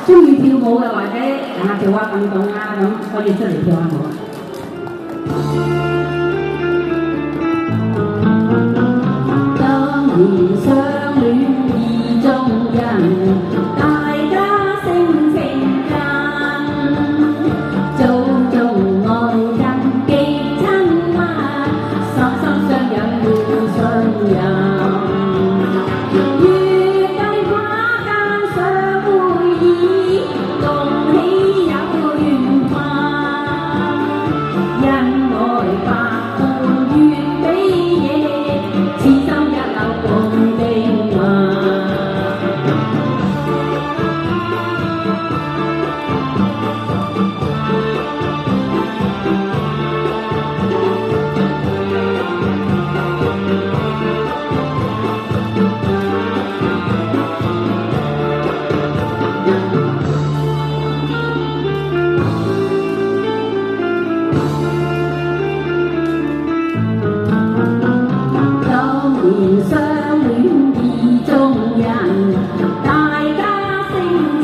中意跳舞嘅或者做下運動啊咁，可以出嚟跳下舞。當年相戀意中人，大家性情近，做中愛人極親密，心心相印互信任。相戀意中人，大家性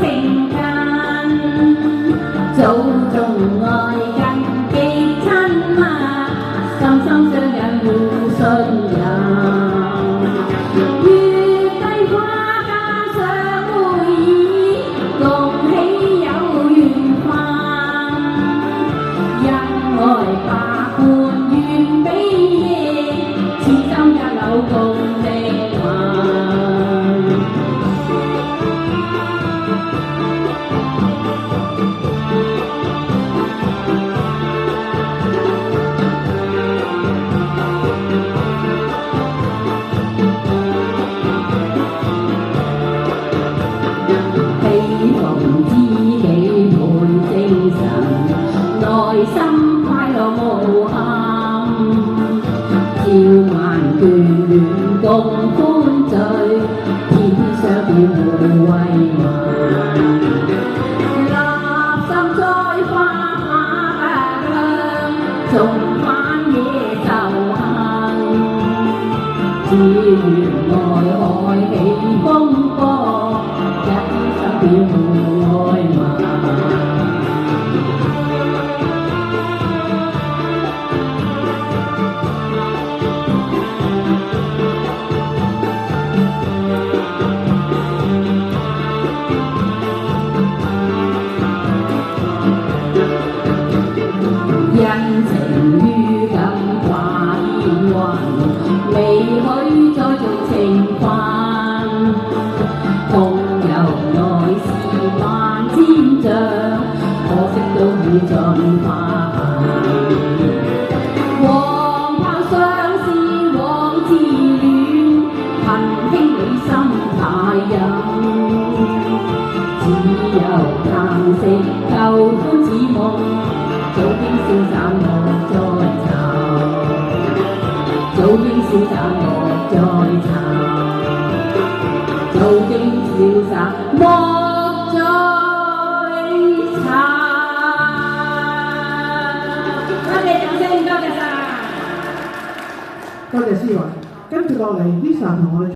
情近，早中愛人極親密，心心相印互信任。月桂花間相會意，共喜有緣分，恩愛百般願比翼，此心一縷共內心快樂無憾，照萬眷戀共歡聚，天天相見互慰問。立心栽花下不香，重返野仇恨。只願愛海起風波，一天相見互愛問。因情於感掛煙雲，未許再做情分。共遊來是萬千丈，可惜都已盡化痕。黃炮相思枉自戀，恨兄你心太隱。只有嘆息舊歡似夢，早應瀟灑莫再愁，早應瀟灑莫再愁，早應瀟灑莫再愁。多謝掌聲，多謝晒。多謝思華。跟住落嚟 Lisa 同我哋。